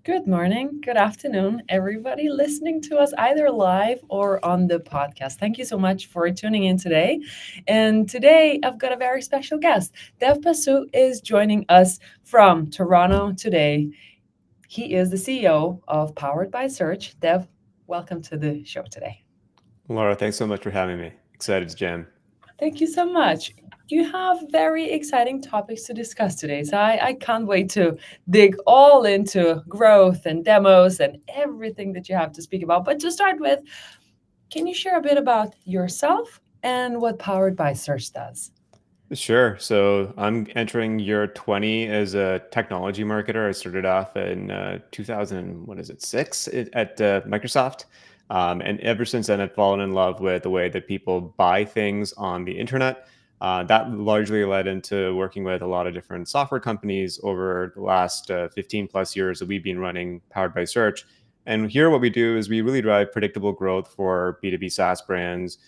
Good morning, good afternoon, everybody listening to us either live or on the podcast. Thank you so much for tuning in today. And today I've got a very special guest. Dev Pasu is joining us from Toronto today. He is the CEO of Powered by Search. Dev, welcome to the show today. Laura, thanks so much for having me. Excited to jam. Thank you so much. You have very exciting topics to discuss today, so I can't wait to dig all into growth and demos and everything that you have to speak about. But to start with, can you share a bit about yourself and what Powered by Search does? Sure. So I'm entering year 20 as a technology marketer. I started off in 2000, what is it, six at Microsoft. And ever since then, I've fallen in love with the way that people buy things on the internet. That largely led into working with a lot of different software companies over the last 15 plus years that we've been running Powered by Search. And here, what we do is we really drive predictable growth for B2B SaaS brands,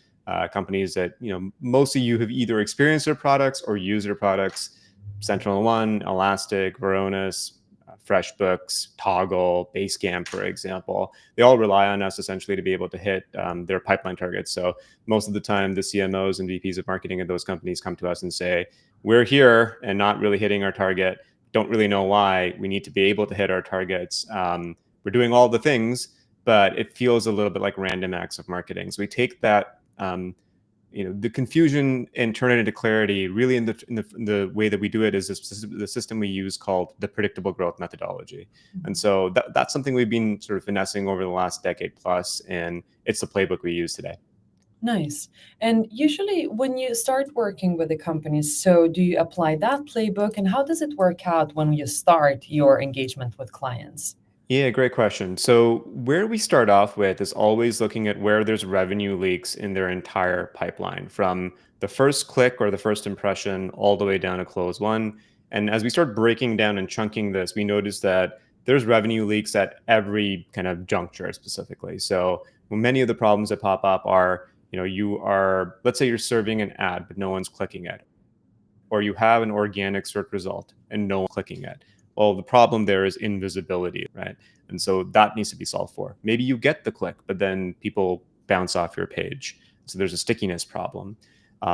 companies that mostly you have either experienced their products or used their products. Sentinel One, Elastic, Varonis, FreshBooks, Toggle, Basecamp, for example, they all rely on us essentially to be able to hit their pipeline targets. So most of the time, the CMOs and VPs of marketing of those companies come to us and say, "We're here and not really hitting our target. Don't really know why. We need to be able to hit our targets. We're doing all the things, but it feels a little bit like random acts of marketing." So we take that the confusion and turn it into clarity. Really, in the way that we do it is the system we use called the predictable growth methodology. And so that's something we've been sort of finessing over the last decade plus, and it's the playbook we use today. Nice. And usually, when you start working with the companies, so do you apply that playbook, and how does it work out when you start your engagement with clients? Yeah, great question. So, where we start off with is always looking at where there's revenue leaks in their entire pipeline, from the first click or the first impression all the way down to close one. And as we start breaking down and chunking this, we notice that there's revenue leaks at every kind of juncture specifically. So, many of the problems that pop up are, let's say you're serving an ad, but no one's clicking it, or you have an organic search result and no one clicking it. Well, the problem there is invisibility, right? And so that needs to be solved for. Maybe you get the click, but then people bounce off your page. So there's a stickiness problem.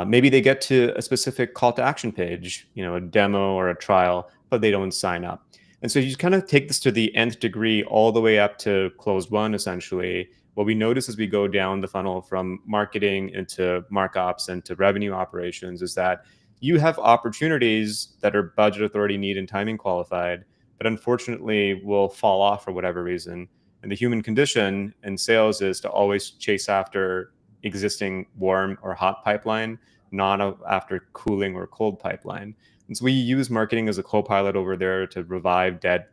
Maybe they get to a specific call to action page, a demo or a trial, but they don't sign up. And so you kind of take this to the nth degree all the way up to closed one, essentially. What we notice as we go down the funnel from marketing into markups and to revenue operations is that you have opportunities that are budget authority need and timing qualified, but unfortunately will fall off for whatever reason. And the human condition in sales is to always chase after existing warm or hot pipeline, not after cooling or cold pipeline. And so we use marketing as a co-pilot over there to revive dead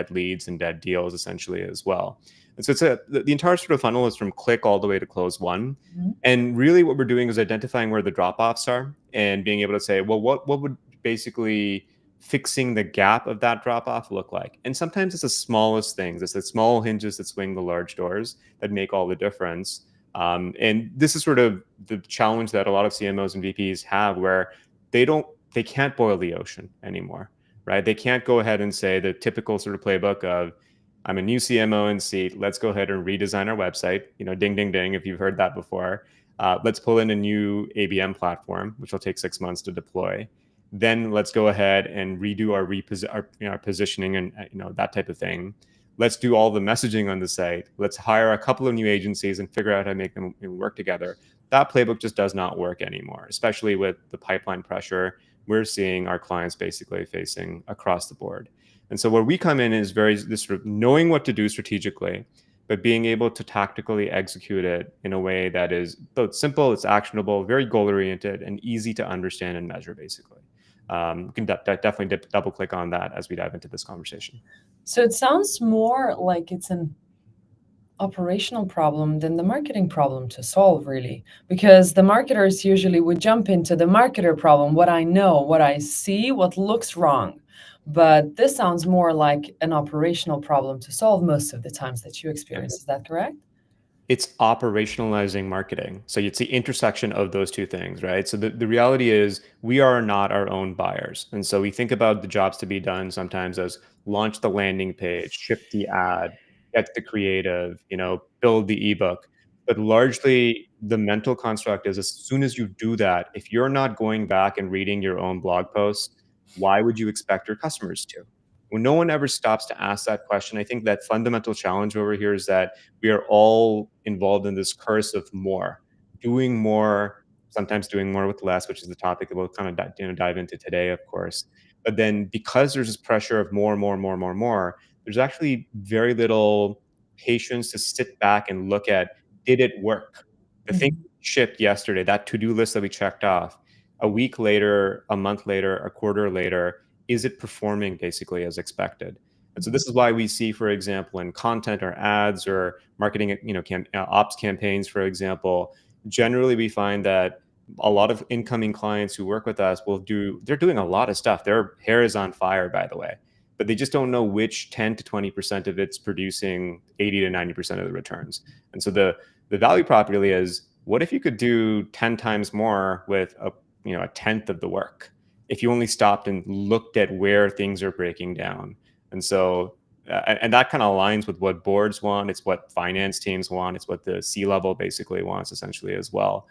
leads and dead deals essentially as well. And so the entire sort of funnel is from click all the way to close one. Mhm. And really what we're doing is identifying where the drop-offs are and being able to say, well, what would basically fixing the gap of that drop-off look like? And sometimes it's the smallest things. It's the small hinges that swing the large doors that make all the difference. And this is sort of the challenge that a lot of CMOs and VPs have, where they can't boil the ocean anymore, right? They can't go ahead and say the typical sort of playbook of, I'm a new CMO in seat. Let's go ahead and redesign our website. Ding, ding, ding, if you've heard that before. Let's pull in a new ABM platform, which will take 6 months to deploy. Then let's go ahead and redo our positioning and that type of thing. Let's do all the messaging on the site. Let's hire a couple of new agencies and figure out how to make them work together. That playbook just does not work anymore, especially with the pipeline pressure we're seeing our clients basically facing across the board. And so where we come in is this sort of knowing what to do strategically, but being able to tactically execute it in a way that is both simple, it's actionable, very goal-oriented, and easy to understand and measure, basically. We can definitely double click on that as we dive into this conversation. So it sounds more like it's an operational problem than the marketing problem to solve, really, because the marketers usually would jump into the marketer problem, what I know, what I see, what looks wrong. But this sounds more like an operational problem to solve most of the times that you experience. Is that correct? It's operationalizing marketing. So it's the intersection of those two things, right? So the reality is we are not our own buyers. And so we think about the jobs to be done sometimes as launch the landing page, ship the ad, get the creative, build the ebook. But largely the mental construct is as soon as you do that, if you're not going back and reading your own blog posts, why would you expect your customers to? When no one ever stops to ask that question, I think that fundamental challenge over here is that we are all involved in this curse of more, doing more, sometimes doing more with less, which is the topic that we'll kind of dive into today, of course. But then because there's this pressure of more, more, more, more, more, there's actually very little patience to sit back and look at, did it work? The thing Mhm. shipped yesterday, that to-do list that we checked off, a week later, a month later, a quarter later, is it performing basically as expected? And so this is why we see, for example, in content or ads or marketing, ops campaigns, for example, generally we find that a lot of incoming clients who work with us they're doing a lot of stuff. Their hair is on fire, by the way, but they just don't know which 10 to 20% of it's producing 80 to 90% of the returns. And so the value prop really is, what if you could do 10 times more with a tenth of the work? If you only stopped and looked at where things are breaking down. And so, and that kind of aligns with what boards want. It's what finance teams want. It's what the C-level basically wants, essentially, as well.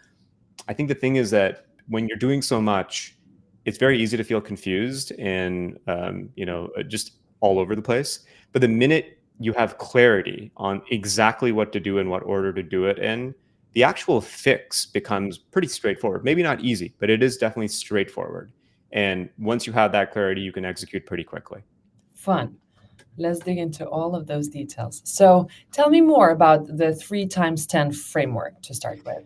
I think the thing is that when you're doing so much, it's very easy to feel confused and just all over the place. But the minute you have clarity on exactly what to do and what order to do it in, the actual fix becomes pretty straightforward. Maybe not easy, but it is definitely straightforward. And once you have that clarity, you can execute pretty quickly. Fun. Let's dig into all of those details. So tell me more about the 3 times 10 framework to start with.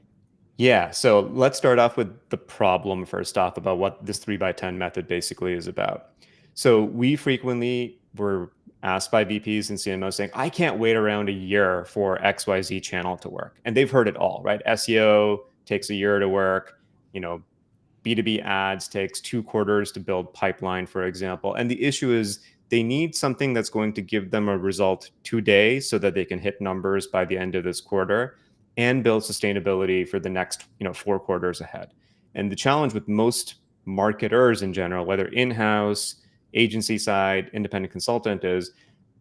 Yeah, so let's start off with the problem first off about what this 3 by 10 method basically is about. So we frequently were asked by VPs and CMOs saying, I can't wait around a year for XYZ channel to work. And they've heard it all, right? SEO takes a year to work, you know, B2B ads takes 2 quarters to build pipeline, for example. And the issue is they need something that's going to give them a result today so that they can hit numbers by the end of this quarter and build sustainability for the next 4 quarters ahead. And the challenge with most marketers in general, whether in-house, agency side, independent consultant, is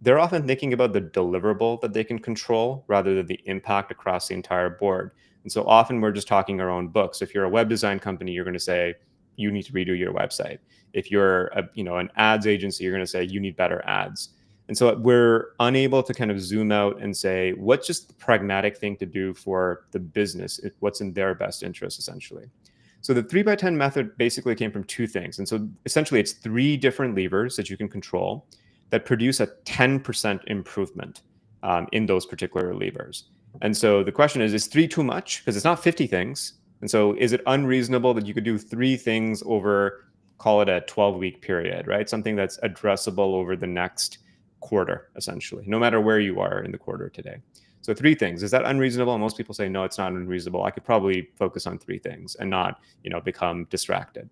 they're often thinking about the deliverable that they can control rather than the impact across the entire board. And so often we're just talking our own books. If you're a web design company, you're going to say you need to redo your website. If you're an ads agency, you're going to say you need better ads. And so we're unable to kind of zoom out and say what's just the pragmatic thing to do for the business, what's in their best interest, essentially. So the 3 by 10 method basically came from two things. And so essentially it's 3 different levers that you can control that produce a 10% improvement in those particular levers. And so the question is 3 too much? Because it's not 50 things. And so is it unreasonable that you could do 3 things over, call it a 12-week period, right? Something that's addressable over the next quarter, essentially, no matter where you are in the quarter today. So 3 things, is that unreasonable? And most people say, no, it's not unreasonable. I could probably focus on 3 things and not, become distracted.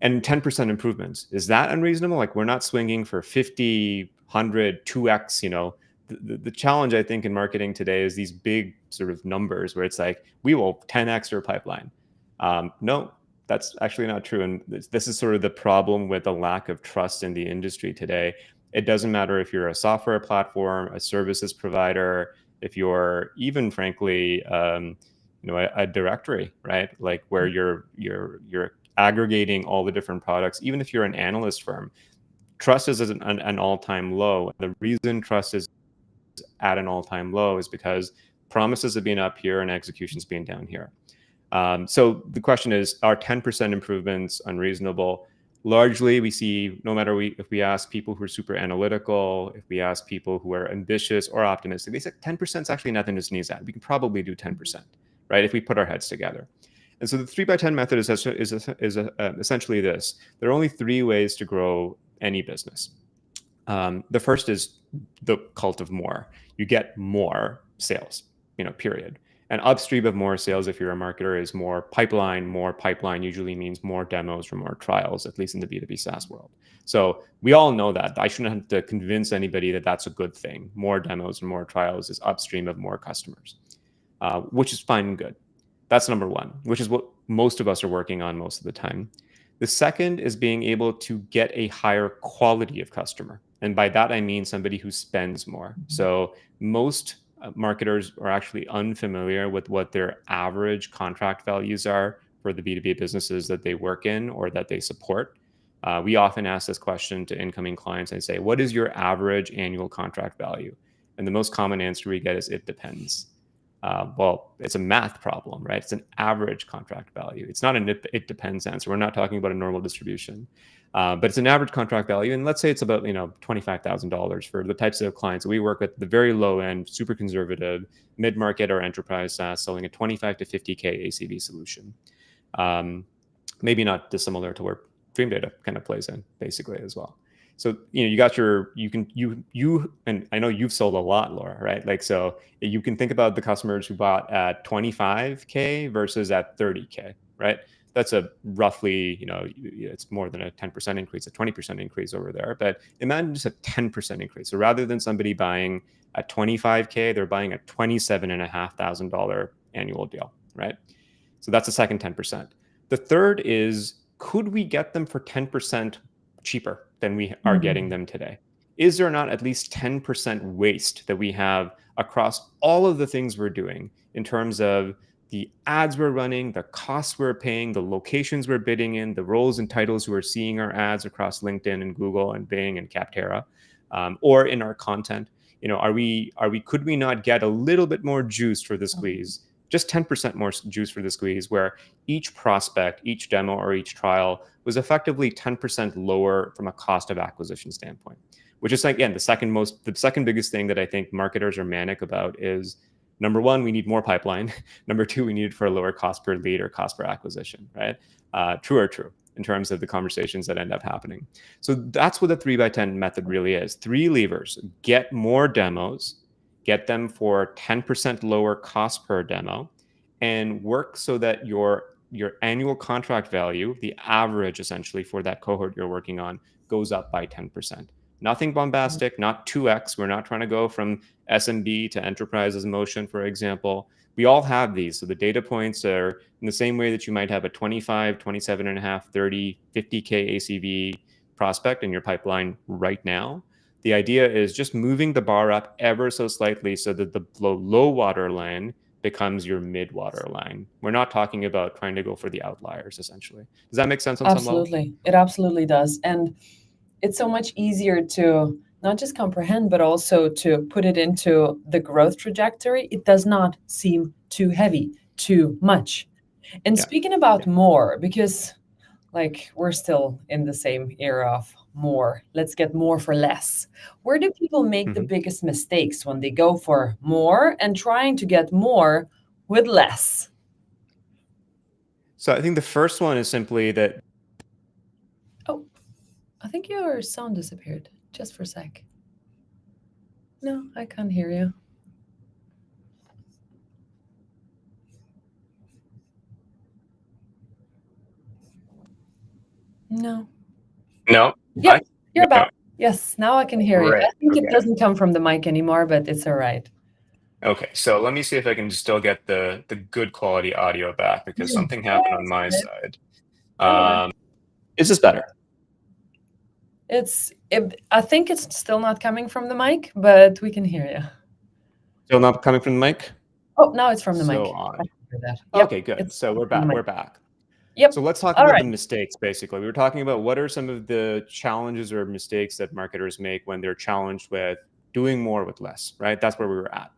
And 10% improvements, is that unreasonable? Like we're not swinging for 50, 100, 2x, the challenge I think in marketing today is these big sort of numbers where it's like, we will 10x your pipeline. No, that's actually not true. And this is sort of the problem with the lack of trust in the industry today. It doesn't matter if you're a software platform, a services provider, if you're even frankly, a directory, right? Like where you're aggregating all the different products. Even if you're an analyst firm, trust is at an all-time low. The reason trust is at an all-time low is because promises have been up here and execution's been down here. So the question is, are 10% improvements unreasonable? Largely, we see no matter if we ask people who are super analytical, if we ask people who are ambitious or optimistic, they say 10% is actually nothing to sneeze at. We can probably do 10%, right? If we put our heads together. And so the 3 by 10 method is essentially this. There are only 3 ways to grow any business. The first is the cult of more. You get more sales, period. And upstream of more sales, if you're a marketer, is more pipeline. More pipeline usually means more demos or more trials, at least in the B2B SaaS world. So we all know that. I shouldn't have to convince anybody that that's a good thing. More demos and more trials is upstream of more customers. which is fine and good. That's number one, which is what most of us are working on most of the time. The second is being able to get a higher quality of customer. And by that, I mean somebody who spends more. So most marketers are actually unfamiliar with what their average contract values are for the B2B businesses that they work in or that they support. We often ask this question to incoming clients and say, what is your average annual contract value? And the most common answer we get is, it depends. Well, it's a math problem, right? It's an average contract value. It's not an it depends answer. We're not talking about a normal distribution, but it's an average contract value. And let's say it's about $25,000 for the types of clients that we work with, the very low end, super conservative, mid market or enterprise SaaS, selling a 25 to 50K ACV solution. Maybe not dissimilar to where Dream Data kind of plays in, basically, as well. So you got you and I know you've sold a lot, Laura, right? Like, so you can think about the customers who bought at 25K versus at 30K, right? That's a roughly, it's more than a 10% increase, a 20% increase over there. But imagine just a 10% increase. So rather than somebody buying at 25K, they're buying a $27,500 annual deal, right? So that's the second 10%. The third is, could we get them for 10% cheaper than we are getting them today? Is there not at least 10% waste that we have across all of the things we're doing in terms of the ads we're running, the costs we're paying, the locations we're bidding in, the roles and titles who are seeing our ads across LinkedIn and Google and Bing and Capterra, or in our content? Could we not get a little bit more juice for the squeeze? Just 10% more juice for the squeeze, where each prospect, each demo, or each trial was effectively 10% lower from a cost of acquisition standpoint. Which is, again, the second biggest thing that I think marketers are manic about is, number one, we need more pipeline. Number two, we need it for a lower cost per lead or cost per acquisition, right? True in terms of the conversations that end up happening. So that's what the 3x10 method really is. 3 levers: get more demos, get them for 10% lower cost per demo, and work so that your annual contract value, the average essentially for that cohort you're working on, goes up by 10%. Nothing bombastic, not 2x. We're not trying to go from SMB to enterprises motion, for example. We all have these. So the data points are in the same way that you might have a 25, 27.5, 30, 50K ACV prospect in your pipeline right now. The idea is just moving the bar up ever so slightly so that the low water line becomes your mid water line. We're not talking about trying to go for the outliers, essentially. Does that make sense on some level? Absolutely. It absolutely does. And it's so much easier to not just comprehend, but also to put it into the growth trajectory. It does not seem too heavy, too much. And speaking about more, because we're still in the same era of more, let's get more for less. Where do people make the biggest mistakes when they go for more and trying to get more with less? So I think the first one is simply that. Oh, I think your sound disappeared just for a sec. No, I can't hear you. No. No. Yeah, you're back. Yes, now I can hear you. I think it doesn't come from the mic anymore, but it's all right. Okay, so let me see if I can still get the good quality audio back, because something happened on my side. Is this better? I think it's still not coming from the mic, but we can hear you. Still not coming from the mic? Oh, now it's from the mic. So odd. Yep, okay, good. So we're back. Yep. So let's talk about the mistakes, basically. We were talking about what are some of the challenges or mistakes that marketers make when they're challenged with doing more with less, right? That's where we were at.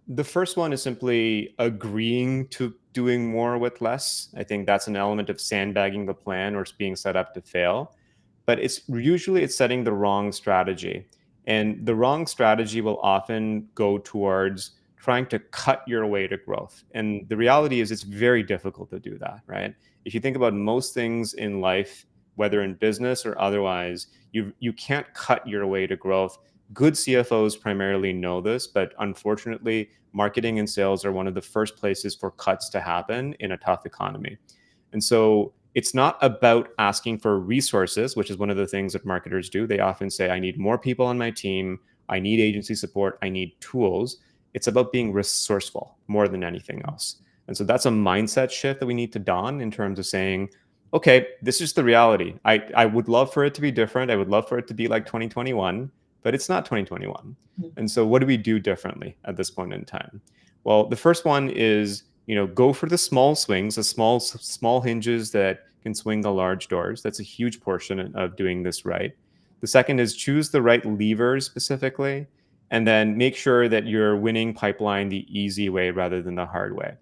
The first one is simply agreeing to doing more with less. I think that's an element of sandbagging the plan or being set up to fail. But it's setting the wrong strategy. And the wrong strategy will often go towards trying to cut your way to growth. And the reality is it's very difficult to do that, right? If you think about most things in life, whether in business or otherwise, you can't cut your way to growth. Good CFOs primarily know this, but unfortunately, marketing and sales are one of the first places for cuts to happen in a tough economy. And so it's not about asking for resources, which is one of the things that marketers do. They often say, I need more people on my team. I need agency support. I need tools. It's about being resourceful more than anything else. And so that's a mindset shift that we need to don in terms of saying, okay, this is the reality. I would love for it to be different. I would love for it to be like 2021, but it's not 2021. Mhm. And so what do we do differently at this point in time? Well, the first one is, go for the small swings, the small hinges that can swing the large doors. That's a huge portion of doing this right. The second is choose the right levers specifically, and then make sure that you're winning pipeline the easy way rather than the hard way.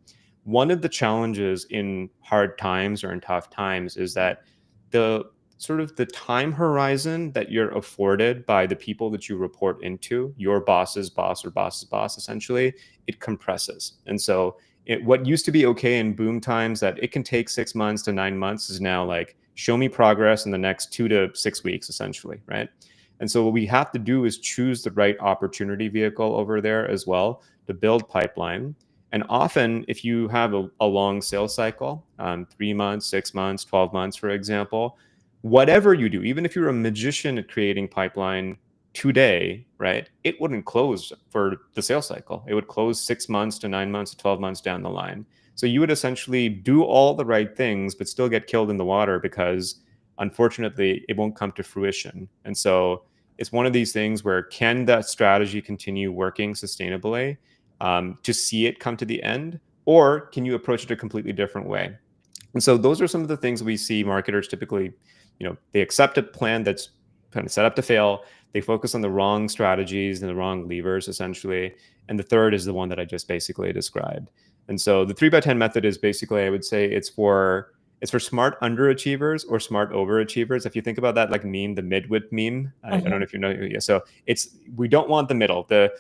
One of the challenges in hard times or in tough times is that the sort of the time horizon that you're afforded by the people that you report into, your boss's boss or boss's boss, essentially, it compresses. And so what used to be okay in boom times that it can take 6 months to 9 months is now like, show me progress in the next 2 to 6 weeks, essentially, right? And so what we have to do is choose the right opportunity vehicle over there as well to build pipeline. And often, if you have a long sales cycle, 3 months, 6 months, 12 months, for example, whatever you do, even if you're a magician at creating pipeline today, right, it wouldn't close for the sales cycle. It would close 6 months to 9 months to 12 months down the line. So you would essentially do all the right things, but still get killed in the water because unfortunately it won't come to fruition. And so it's one of these things where can that strategy continue working sustainably to see it come to the end, or can you approach it a completely different way? And so those are some of the things we see marketers typically, they accept a plan that's kind of set up to fail. They focus on the wrong strategies and the wrong levers, essentially. And the third is the one that I just basically described. And so the 3x10 method is basically, I would say it's for smart underachievers or smart overachievers. If you think about that, like meme, the midwit meme, I don't know if you know. Yeah, so we don't want the middle, the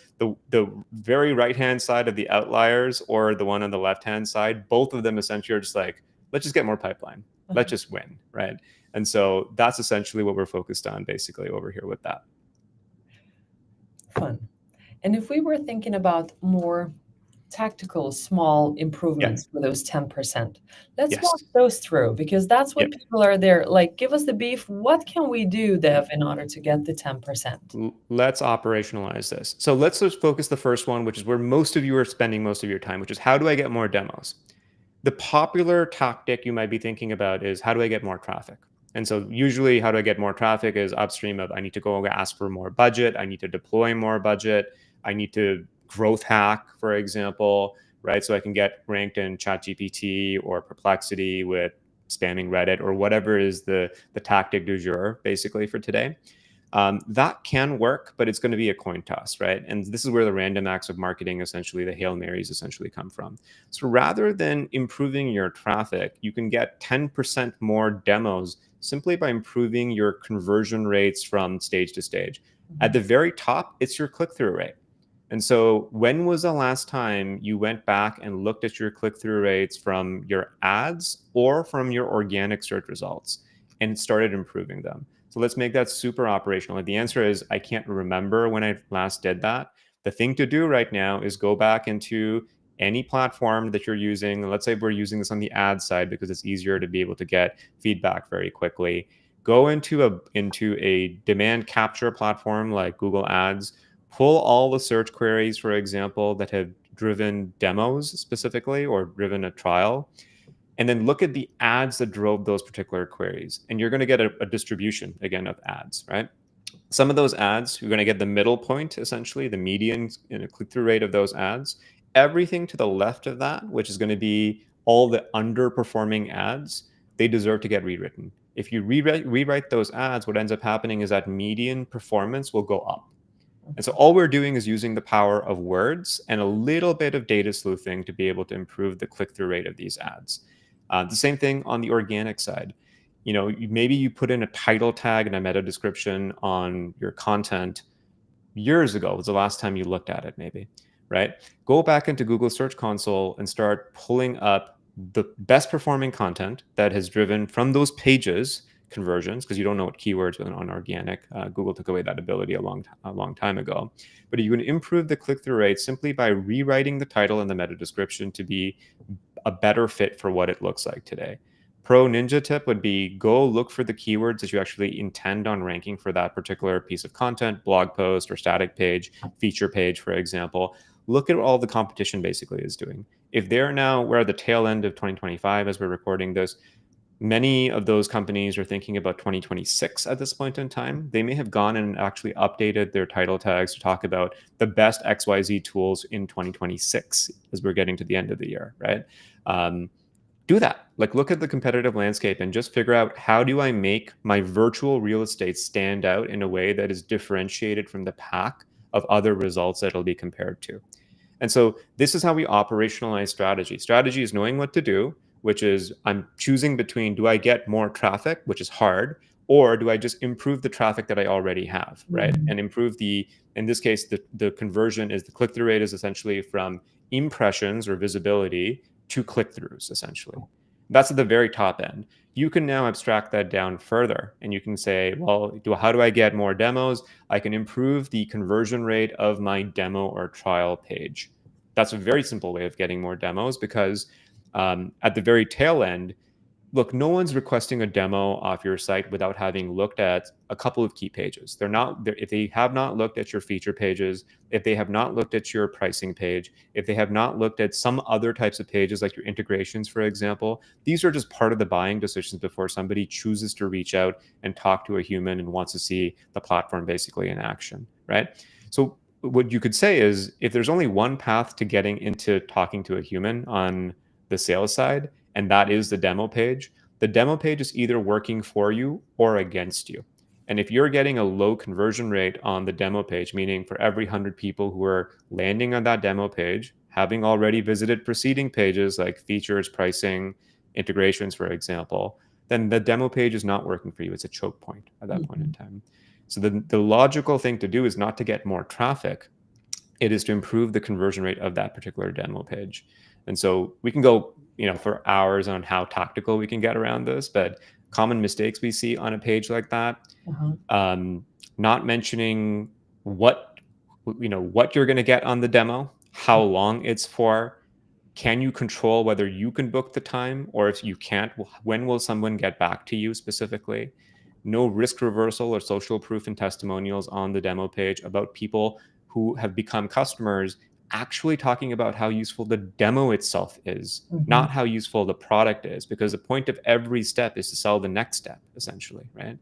very right hand side of the outliers or the one on the left hand side. Both of them essentially are just like, let's just get more pipeline, let's just win, right? And so that's essentially what we're focused on, basically over here with that. Fun. And if we were thinking about more tactical small Yeah. improvements for those 10%, let's walk Yes. those through because that's Yeah. what people are there. Like, give us the beef. What can we do, Dev, in order to get the 10%? Let's operationalize this. So let's just focus the first one, which is where most of you are spending most of your time, which is how do I get more demos? The popular tactic you might be thinking about is how do I get more traffic? And so usually how do I get more traffic is upstream of I need to go ask for more budget. I need to deploy more budget. I need to growth hack, for example, right? So I can get ranked in ChatGPT or Perplexity with spamming Reddit or whatever is the tactic du jour basically for today. That can work, but it's going to be a coin toss, right? And this is where the random acts of marketing, essentially the Hail Marys, essentially come from. So rather than improving your traffic, you can get 10% more demos simply by improving your conversion rates from stage to stage. At the very top, it's your click-through rate. And so when was the last time you went back and looked at your click-through rates from your ads or from your organic search results and started improving them? So let's make that super operational. The answer is I can't remember when I last did that. The thing to do right now is go back into any platform that you're using. Let's say we're using this on the ad side because it's easier to be able to get feedback very quickly. Go into a demand capture platform like Google Ads. Pull all the search queries, for example, that have driven demos specifically or driven a trial, and then look at the ads that drove those particular queries. And you're going to get a distribution, again, of ads, right? Some of those ads, you're going to get the middle point, essentially, the median click-through rate of those ads. Everything to the left of that, which is going to be all the underperforming ads, they deserve to get rewritten. If you rewrite those ads, what ends up happening is that median performance will go up. And so all we're doing is using the power of words and a little bit of data sleuthing to be able to improve the click-through rate of these ads. The same thing on the organic side. Maybe you put in a title tag and a meta description on your content years ago was the last time you looked at it, maybe, right? Go back into Google Search Console and start pulling up the best performing content that has driven from those pages conversions, because you don't know what keywords on organic. Google took away that ability a long time ago. But you can improve the click-through rate simply by rewriting the title and the meta description to be a better fit for what it looks like today. Pro ninja tip would be go look for the keywords that you actually intend on ranking for that particular piece of content, blog post or static page, feature page, for example. look at what all the competition basically is doing. If we're at the tail end of 2025 as we're recording this, many of those companies are thinking about 2026 at this point in time. They may have gone and actually updated their title tags to talk about the best XYZ tools in 2026 as we're getting to the end of the year, right? Do that. Like, look at the competitive landscape and just figure out, how do I make my virtual real estate stand out in a way that is differentiated from the pack of other results that it'll be compared to. And so this is how we operationalize strategy. Strategy is knowing what to do, which is I'm choosing between, do I get more traffic, which is hard, or do I just improve the traffic that I already have, right? Mhm. And improve in this case, the conversion is the click-through rate is essentially from impressions or visibility to click-throughs, essentially. That's at the very top end. You can now abstract that down further and you can say, well, how do I get more demos? I can improve the conversion rate of my demo or trial page. That's a very simple way of getting more demos, because at the very tail end, look, no one's requesting a demo off your site without having looked at a couple of key pages. If they have not looked at your feature pages, if they have not looked at your pricing page, if they have not looked at some other types of pages like your integrations, for example, these are just part of the buying decisions before somebody chooses to reach out and talk to a human and wants to see the platform basically in action, right? So what you could say is, if there's only one path to getting into talking to a human on the sales side, and that is the demo page is either working for you or against you. And if you're getting a low conversion rate on the demo page, meaning for every 100 people who are landing on that demo page, having already visited preceding pages like features, pricing, integrations, for example, then the demo page is not working for you. It's a choke point at that point in Mhm. time. So the logical thing to do is not to get more traffic. It is to improve the conversion rate of that particular demo page. And so we can go, for hours on how tactical we can get around this, but common mistakes we see on a page like that, Uh-huh. um, not mentioning what what you're going to get on the demo, how long it's for, can you control whether you can book the time, or if you can't, when will someone get back to you specifically? No risk reversal or social proof and testimonials on the demo page about people who have become customers actually talking about how useful the demo itself is, Mhm. not how useful the product is, because the point of every step is to sell the next step, essentially, right?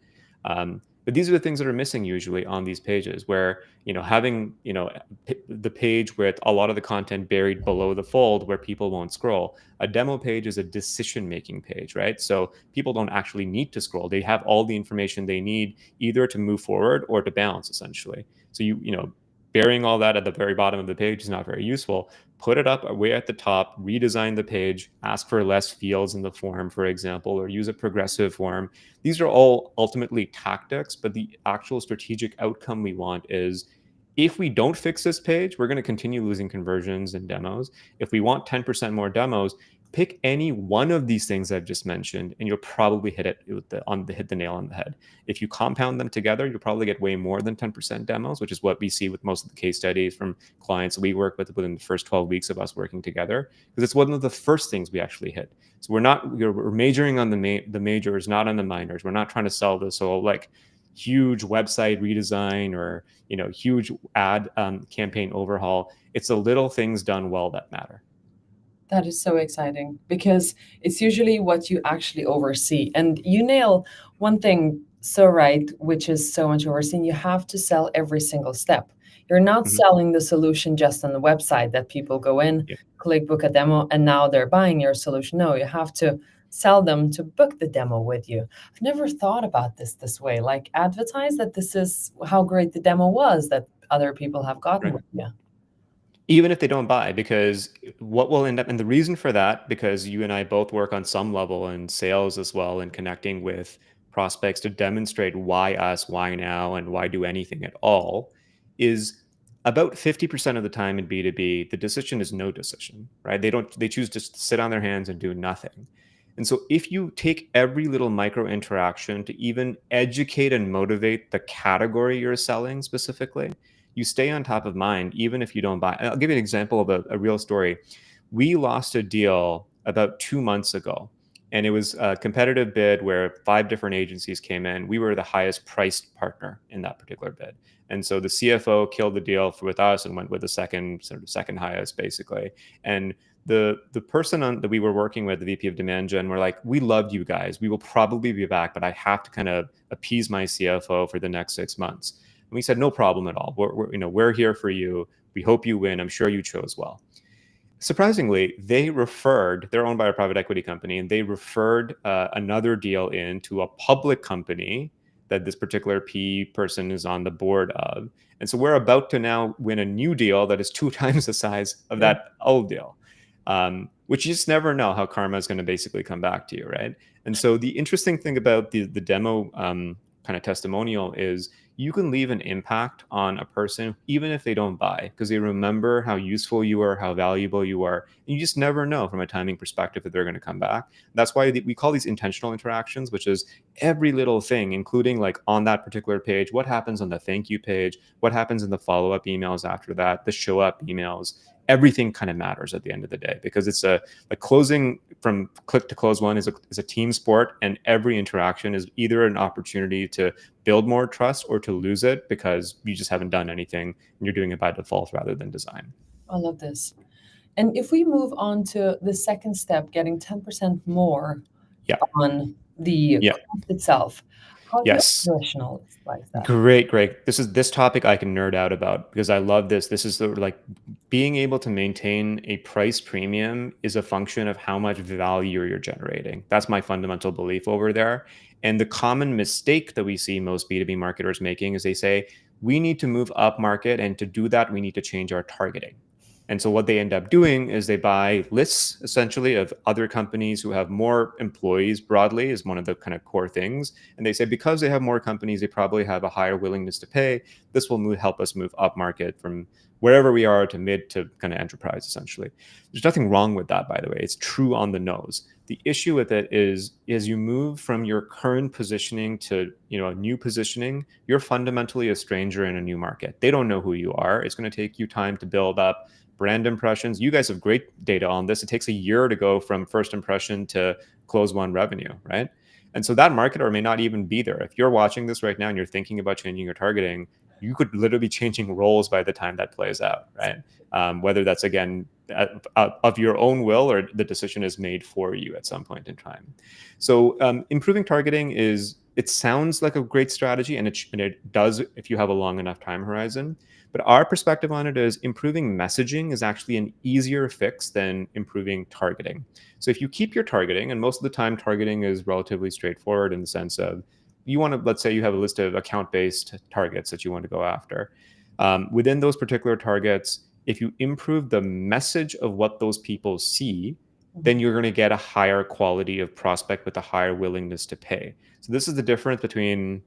But these are the things that are missing usually on these pages, where having the page with a lot of the content buried below the fold where people won't scroll. A demo page is a decision making page, right? So people don't actually need to scroll. They have all the information they need either to move forward or to bounce, essentially. So burying all that at the very bottom of the page is not very useful. Put it up way at the top, redesign the page, ask for less fields in the form, for example, or use a progressive form. These are all ultimately tactics, but the actual strategic outcome we want is, if we don't fix this page, we're going to continue losing conversions and demos. If we want 10% more demos, pick any one of these things I've just mentioned, and you'll probably hit the nail on the head. If you compound them together, you'll probably get way more than 10% demos, which is what we see with most of the case studies from clients we work with within the first 12 weeks of us working together, because it's one of the first things we actually hit. So we're majoring on the majors, not on the minors. We're not trying to sell this whole like huge website redesign or huge ad campaign overhaul. It's the little things done well that matter. That is so exciting because it's usually what you actually oversee. And you nail one thing so right, which is so much overseen. You have to sell every single step. You're not Mhm. selling the solution just on the website that people go in, Yeah. click book a demo, and now they're buying your solution. No, you have to sell them to book the demo with you. I've never thought about this way. Like, advertise that this is how great the demo was that other people have gotten Right. with you. Even if they don't buy, because what will end up, and the reason for that, because you and I both work on some level in sales as well, and connecting with prospects to demonstrate why us, why now, and why do anything at all, is about 50% of the time in B2B, the decision is no decision, right? They choose to sit on their hands and do nothing. And so if you take every little micro interaction to even educate and motivate the category you're selling specifically, you stay on top of mind, even if you don't buy. I'll give you an example of a real story. We lost a deal about 2 months ago, And it was a competitive bid where 5 different agencies came in. We were the highest priced partner in that particular bid. And so the CFO killed the deal with us and went with the second highest, basically. And the person that we were working with, the VP of Demand Gen, were like, "We loved you guys. We will probably be back, but I have to kind of appease my CFO for the next 6 months." And we said, "No problem at all. We're here for you. We hope you win. I'm sure you chose well." Surprisingly, they're owned by a private equity company, and they referred another deal into a public company that this particular P person is on the board of. And so we're about to now win a new deal that is 2 times the size of Yeah. that old deal, which you just never know how karma is going to basically come back to you, right? And so the interesting thing about the demo kind of testimonial is you can leave an impact on a person even if they don't buy, because they remember how useful you are, how valuable you are. And you just never know from a timing perspective that they're going to come back. That's why we call these intentional interactions, which is every little thing, including like on that particular page, what happens on the thank you page, what happens in the follow-up emails after that, the show up emails. Everything kind of matters at the end of the day, because it's a closing from click to close one is a team sport, and every interaction is either an opportunity to build more trust or to lose it because you just haven't done anything and you're doing it by default rather than design. I love this. And if we move on to the second step, getting 10% more Yeah. on the Yeah. cost itself, how do you Yes. operationalize that? Great. This topic I can nerd out about because I love this. This is like being able to maintain a price premium is a function of how much value you're generating. That's my fundamental belief over there. And the common mistake that we see most B2B marketers making is they say, we need to move up market. And to do that, we need to change our targeting. And so what they end up doing is they buy lists essentially of other companies who have more employees broadly is one of the kind of core things. And they say because they have more companies, they probably have a higher willingness to pay. This will help us move up market from wherever we are to mid to kind of enterprise essentially. There's nothing wrong with that, by the way. It's true on the nose. The issue with it is as you move from your current positioning to a new positioning, you're fundamentally a stranger in a new market. They don't know who you are. It's going to take you time to build up brand impressions. You guys have great data on this. It takes a year to go from first impression to close one revenue, right? And so that marketer may not even be there. If you're watching this right now and you're thinking about changing your targeting, you could literally be changing roles by the time that plays out, right? Whether that's, again, of your own will or the decision is made for you at some point in time. So improving targeting it sounds like a great strategy, and it does if you have a long enough time horizon. But our perspective on it is improving messaging is actually an easier fix than improving targeting. So if you keep your targeting, and most of the time targeting is relatively straightforward in the sense of you want to, let's say you have a list of account-based targets that you want to go after. Within those particular targets, if you improve the message of what those people see, then you're going to get a higher quality of prospect with a higher willingness to pay. So this is the difference between,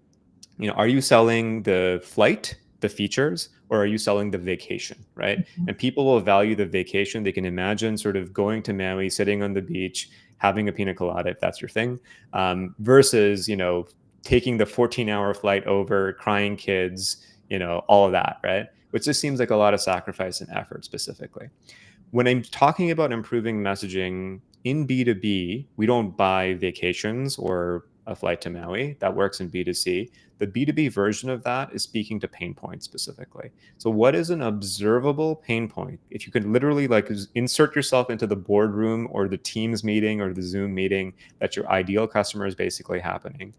are you selling the flight, the features, or are you selling the vacation, right? And people will value the vacation. They can imagine sort of going to Maui, sitting on the beach, having a pina colada, if that's your thing, versus, taking the 14-hour flight over, crying kids, all of that, right? Which just seems like a lot of sacrifice and effort specifically. When I'm talking about improving messaging in B2B, we don't buy vacations or a flight to Maui. That works in B2C. The B2B version of that is speaking to pain points specifically. So what is an observable pain point? If you could literally insert yourself into the boardroom or the Teams meeting or the Zoom meeting that your ideal customer is basically happening,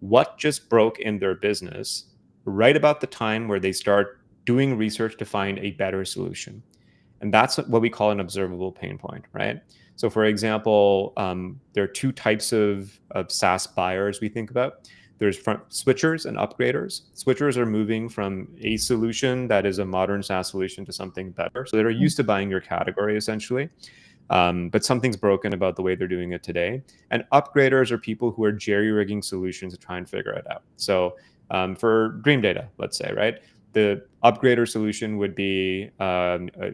what just broke in their business right about the time where they start doing research to find a better solution? And that's what we call an observable pain point, right? So for example, there are 2 types of SaaS buyers we think about. There's switchers and upgraders. Switchers are moving from a solution that is a modern SaaS solution to something better. So they're used to buying your category essentially. But something's broken about the way they're doing it today. And upgraders are people who are jerry-rigging solutions to try and figure it out. So for Dream Data, let's say, right? The upgrader solution would be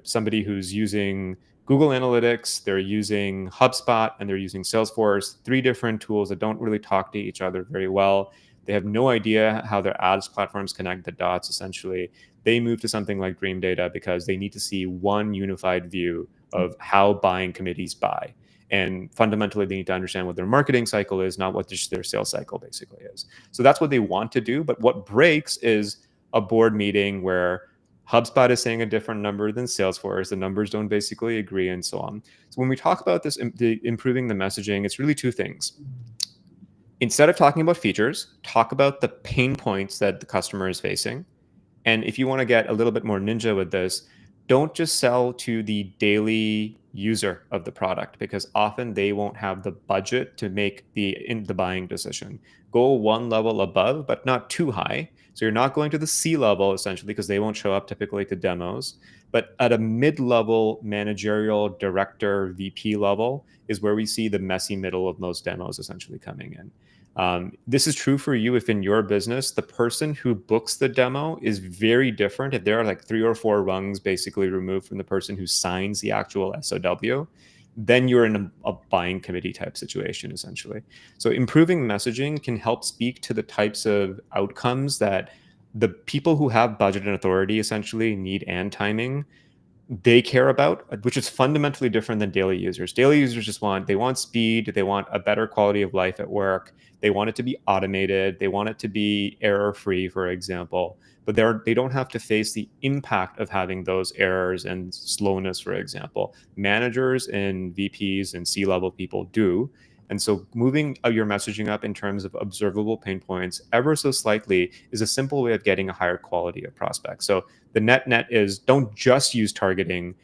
somebody who's using Google Analytics, they're using HubSpot, and they're using Salesforce, 3 different tools that don't really talk to each other very well. They have no idea how their ads platforms connect the dots, essentially. They move to something like Dream Data because they need to see one unified view of how buying committees buy. And fundamentally, they need to understand what their marketing cycle is, not what just their sales cycle basically is. So that's what they want to do. But what breaks is a board meeting where HubSpot is saying a different number than Salesforce. The numbers don't basically agree, and so on. So when we talk about this, improving the messaging, it's really two things. Instead of talking about features, talk about the pain points that the customer is facing. And if you want to get a little bit more ninja with this, don't just sell to the daily user of the product, because often they won't have the budget to make the buying decision. Go one level above, but not too high. So you're not going to the C level essentially, because they won't show up typically to demos. But at a mid-level managerial director VP level is where we see the messy middle of most demos essentially coming in. This is true for you if in your business, the person who books the demo is very different. If there are like 3 or 4 rungs basically removed from the person who signs the actual SOW, then you're in a buying committee type situation, essentially. So improving messaging can help speak to the types of outcomes that the people who have budget and authority essentially need, and timing, they care about, which is fundamentally different than daily users. Daily users just they want speed, they want a better quality of life at work, they want it to be automated, they want it to be error-free, for example, but they don't have to face the impact of having those errors and slowness, for example. Managers and VPs and C-level people do. And so moving your messaging up in terms of observable pain points ever so slightly is a simple way of getting a higher quality of prospects. So the net is, don't just use targeting,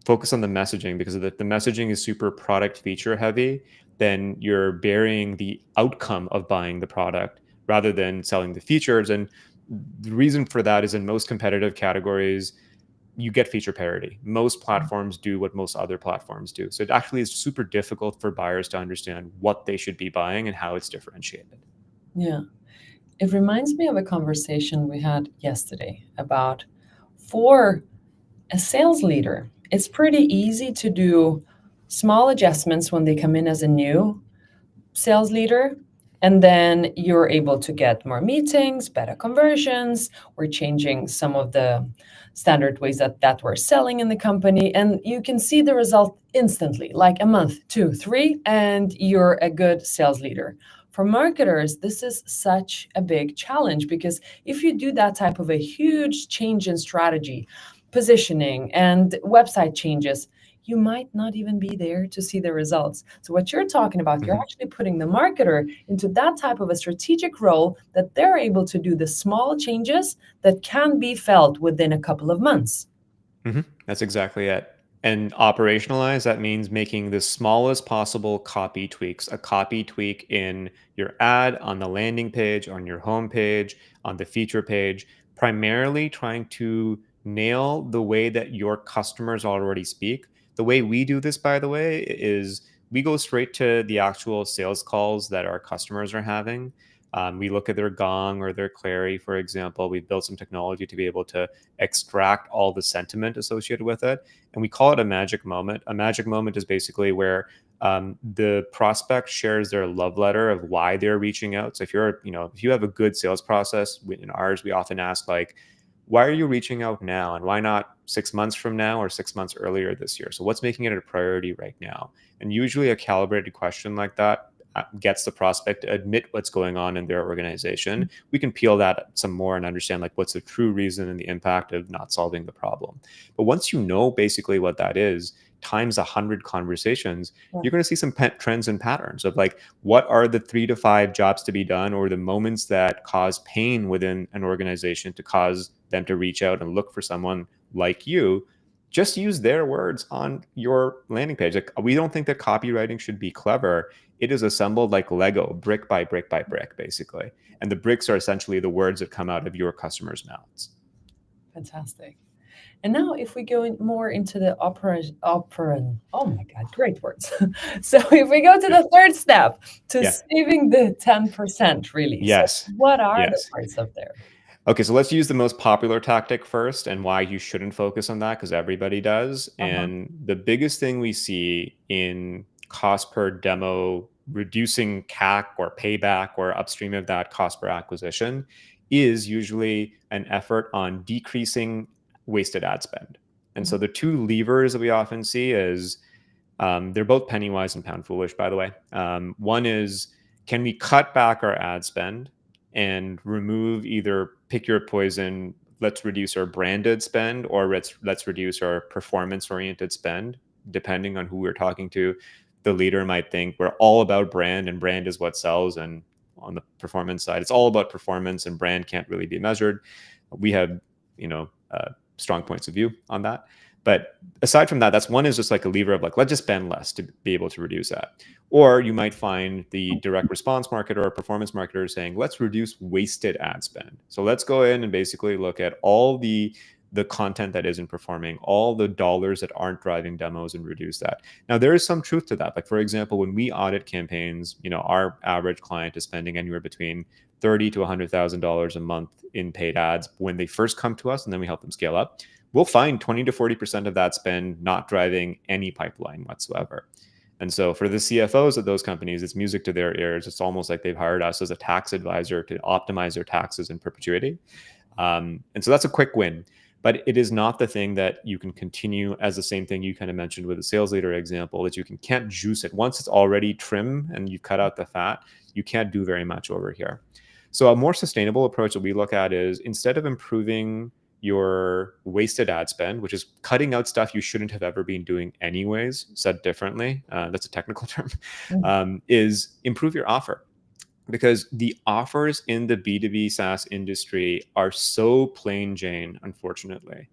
focus on the messaging, because if the messaging is super product feature heavy, then you're burying the outcome of buying the product rather than selling the features. And the reason for that is in most competitive categories, you get feature parity. Most platforms do what most other platforms do. So it actually is super difficult for buyers to understand what they should be buying and how it's differentiated. Yeah. It reminds me of a conversation we had yesterday about, for a sales leader, it's pretty easy to do small adjustments when they come in as a new sales leader, and then you're able to get more meetings, better conversions. We're changing some of the standard ways that we're selling in the company, and you can see the result instantly, like a month, 2, 3, and you're a good sales leader. For marketers, this is such a big challenge, because if you do that type of a huge change in strategy, positioning, and website changes, you might not even be there to see the results. So what you're talking about, you're Mm-hmm. actually putting the marketer into that type of a strategic role, that they're able to do the small changes that can be felt within a couple of months. Mm-hmm. That's exactly it. And operationalize, that means making the smallest possible copy tweaks, a copy tweak in your ad, on the landing page, on your home page, on the feature page, primarily trying to nail the way that your customers already speak. The way we do this, by the way, is we go straight to the actual sales calls that our customers are having. We look at their Gong or their Clary, for example. We've built some technology to be able to extract all the sentiment associated with it, and we call it a magic moment. A magic moment is basically where the prospect shares their love letter of why they're reaching out. So if you have a good sales process, in ours, we often ask, like, why are you reaching out now, and why not 6 months from now or 6 months earlier this year? So what's making it a priority right now? And usually a calibrated question like that gets the prospect to admit what's going on in their organization. We can peel that some more and understand, like, what's the true reason and the impact of not solving the problem. But once you know basically what that is, times 100 conversations, Yeah. you're going to see some trends and patterns of, like, what are the 3 to 5 jobs to be done, or the moments that cause pain within an organization to cause them to reach out and look for someone like you. Just use their words on your landing page. Like, we don't think that copywriting should be clever. It is assembled like Lego, brick by brick by brick, basically. And the bricks are essentially the words that come out of your customers' mouths. Fantastic. And now, if we go more into the oh my God, great words. So, if we go to Yeah. the third step, to Yeah. saving the 10%, really. So, Yes. what are the Yes. parts of there? Okay, so let's use the most popular tactic first and why you shouldn't focus on that, because everybody does. Uh-huh. And the biggest thing we see in cost per demo, reducing CAC or payback or upstream of that cost per acquisition, is usually an effort on decreasing wasted ad spend. And so Mhm. the two levers that we often see is They're both penny wise and pound foolish, by the way. One is, can we cut back our ad spend and remove either pick your poison? Let's reduce our branded spend, or let's reduce our performance oriented spend, depending on who we're talking to. The leader might think we're all about brand and brand is what sells. And on the performance side, it's all about performance and brand can't really be measured. We have, strong points of view on that. But aside from that, that's one is just like a lever of like, let's just spend less to be able to reduce that. Or you might find the direct response marketer or performance marketer saying, let's reduce wasted ad spend. So let's go in and basically look at all the content that isn't performing, all the dollars that aren't driving demos and reduce that. Now, there is some truth to that. Like, for example, when we audit campaigns, our average client is spending anywhere between $30,000 to $100,000 a month in paid ads when they first come to us, and then we help them scale up. We'll find 20 to 40% of that spend not driving any pipeline whatsoever. And so for the CFOs of those companies, it's music to their ears. It's almost like they've hired us as a tax advisor to optimize their taxes in perpetuity. And so that's a quick win. But it is not the thing that you can continue as the same thing you kind of mentioned with the sales leader example, that you can't juice it. Once it's already trim and you've cut out the fat, you can't do very much over here. So a more sustainable approach that we look at is, instead of improving your wasted ad spend, which is cutting out stuff you shouldn't have ever been doing anyways, said differently, that's a technical term, is improve your offer. Because the offers in the B2B SaaS industry are so plain Jane, unfortunately.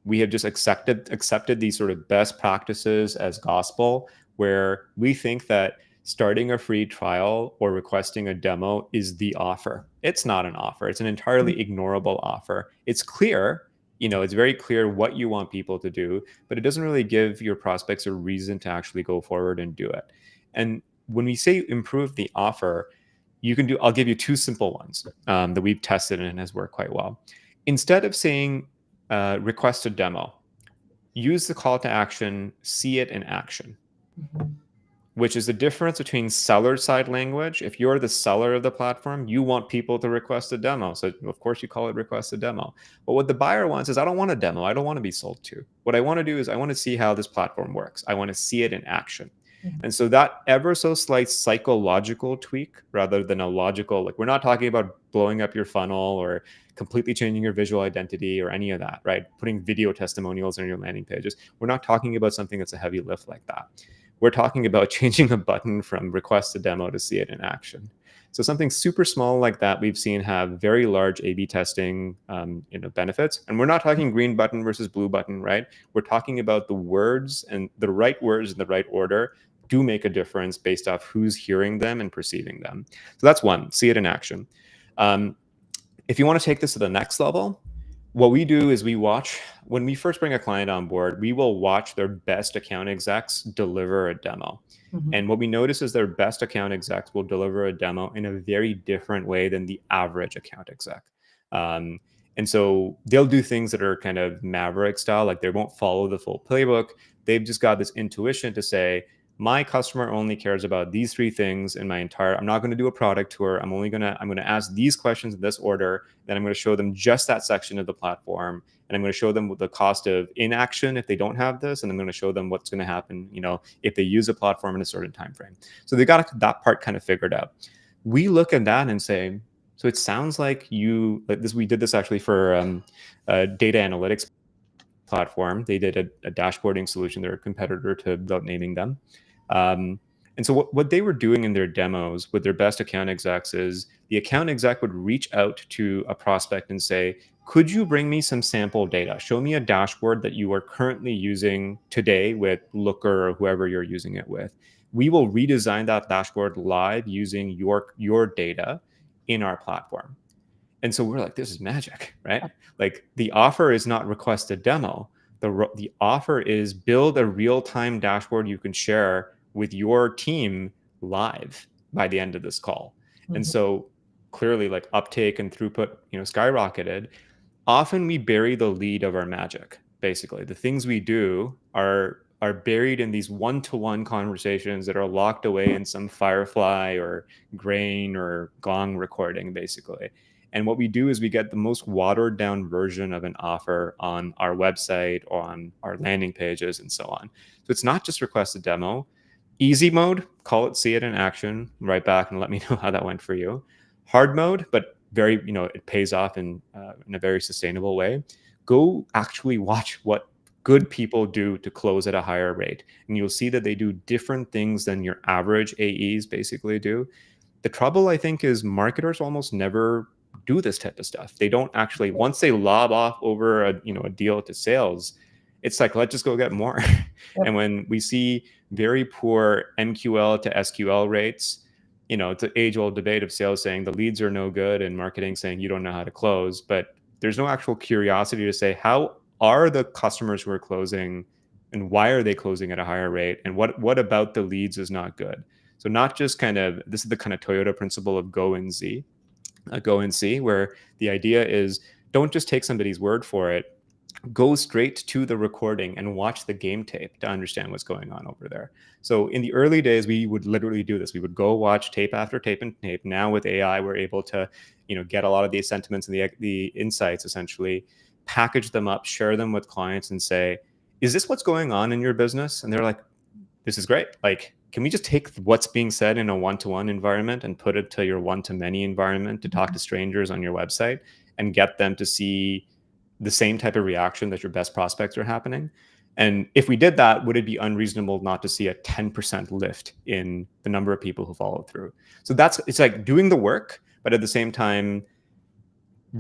We have just accepted these sort of best practices as gospel, where we think that starting a free trial or requesting a demo is the offer. It's not an offer. It's an entirely ignorable offer. It's clear, it's very clear what you want people to do, but it doesn't really give your prospects a reason to actually go forward and do it. And when we say improve the offer, I'll give you two simple ones that we've tested and has worked quite well. Instead of saying request a demo, use the call to action, see it in action. Which is the difference between seller side language. If you're the seller of the platform, you want people to request a demo. So of course you call it request a demo. But what the buyer wants is, I don't want a demo. I don't want to be sold to. What I want to do is I want to see how this platform works. I want to see it in action. And so that ever so slight psychological tweak, rather than a logical, like, we're not talking about blowing up your funnel or completely changing your visual identity or any of that, right? Putting video testimonials on your landing pages. We're not talking about something that's a heavy lift like that. We're talking about changing a button from request a demo to see it in action. So something super small like that, we've seen have very large A/B testing benefits. And we're not talking green button versus blue button, right? We're talking about the words, and the right words in the right order do make a difference based off who's hearing them and perceiving them. So that's one, see it in action. If you want to take this to the next level, what we do is when we first bring a client on board, we will watch their best account execs deliver a demo. And what we notice is their best account execs will deliver a demo in a very different way than the average account exec. And so they'll do things that are kind of maverick style, like they won't follow the full playbook. They've just got this intuition to say, my customer only cares about these three things I'm not going to do a product tour. I'm going to ask these questions in this order. Then I'm going to show them just that section of the platform. And I'm going to show them the cost of inaction if they don't have this. And I'm going to show them what's going to happen, if they use a platform in a certain time frame. So they got that part kind of figured out. We look at that and say, so it sounds like we did this actually for a data analytics platform. They did a dashboarding solution. They're a competitor to, without naming them. And so what they were doing in their demos with their best account execs is, the account exec would reach out to a prospect and say, could you bring me some sample data? Show me a dashboard that you are currently using today with Looker or whoever you're using it with. We will redesign that dashboard live using your data in our platform. And so we're like, this is magic, right? Like, the offer is not request a demo. The offer is build a real-time dashboard you can share with your team live by the end of this call. And so clearly, like, uptake and throughput, skyrocketed. Often we bury the lead of our magic. Basically, the things we do are buried in these one-to-one conversations that are locked away in some Firefly or Grain or Gong recording, basically. And what we do is we get the most watered down version of an offer on our website or on our landing pages and so on. So it's not just request a demo. Easy mode, call it, see it in action, write back and let me know how that went for you. Hard mode, but very, it pays off in a very sustainable way. Go actually watch what good people do to close at a higher rate. And you'll see that they do different things than your average AEs basically do. The trouble, I think, is marketers almost never do this type of stuff. They don't actually, once they lob off over a deal to sales, it's like, let's just go get more. Yep. And when we see very poor MQL to SQL rates, it's an age-old debate of sales saying the leads are no good and marketing saying you don't know how to close. But there's no actual curiosity to say, how are the customers who are closing and why are they closing at a higher rate? And what about the leads is not good? So not just this is the kind of Toyota principle of go and see, where the idea is don't just take somebody's word for it. Go straight to the recording and watch the game tape to understand what's going on over there. So in the early days, we would literally do this. We would go watch tape after tape and tape. Now with AI, we're able to, get a lot of these sentiments and the insights, essentially package them up, share them with clients and say, is this what's going on in your business? And they're like, this is great. Like, can we just take what's being said in a one-to-one environment and put it to your one-to-many environment to talk to strangers on your website and get them to see the same type of reaction that your best prospects are happening? And if we did that, would it be unreasonable not to see a 10% lift in the number of people who follow through? So it's like doing the work, but at the same time,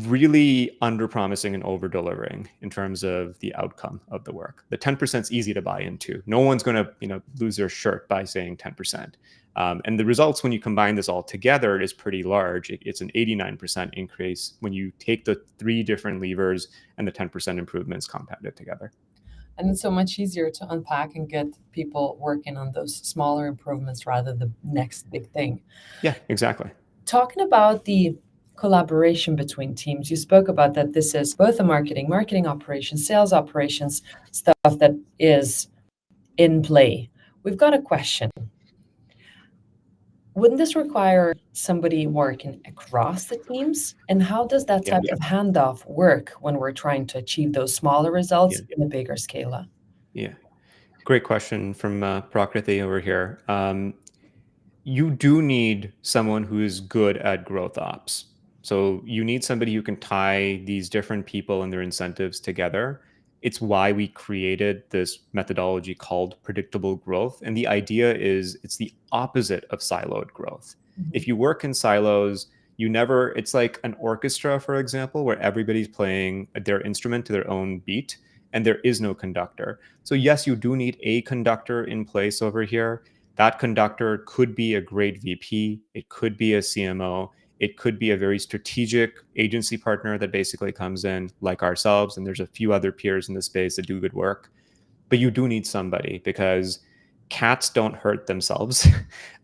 really under promising and over delivering in terms of the outcome of the work. The 10% is easy to buy into. No one's going to lose their shirt by saying 10%. And the results when you combine this all together is pretty large. It's an 89% increase when you take the 3 different levers and the 10% improvements compounded together. And it's so much easier to unpack and get people working on those smaller improvements rather than the next big thing. Yeah, exactly. Talking about the collaboration between teams, you spoke about that this is both a marketing operations, sales operations stuff that is in play. We've got a question. Wouldn't this require somebody working across the teams? And how does that type of handoff work when we're trying to achieve those smaller results in a bigger scale? Yeah. Great question from Prakriti over here. You do need someone who is good at growth ops. So you need somebody who can tie these different people and their incentives together. It's why we created this methodology called predictable growth. And the idea is it's the opposite of siloed growth. If you work in silos, it's like an orchestra, for example, where everybody's playing their instrument to their own beat and there is no conductor. So yes, you do need a conductor in place over here. That conductor could be a great VP. It could be a CMO. It could be a very strategic agency partner that basically comes in like ourselves. And there's a few other peers in the space that do good work. But you do need somebody because cats don't hurt themselves.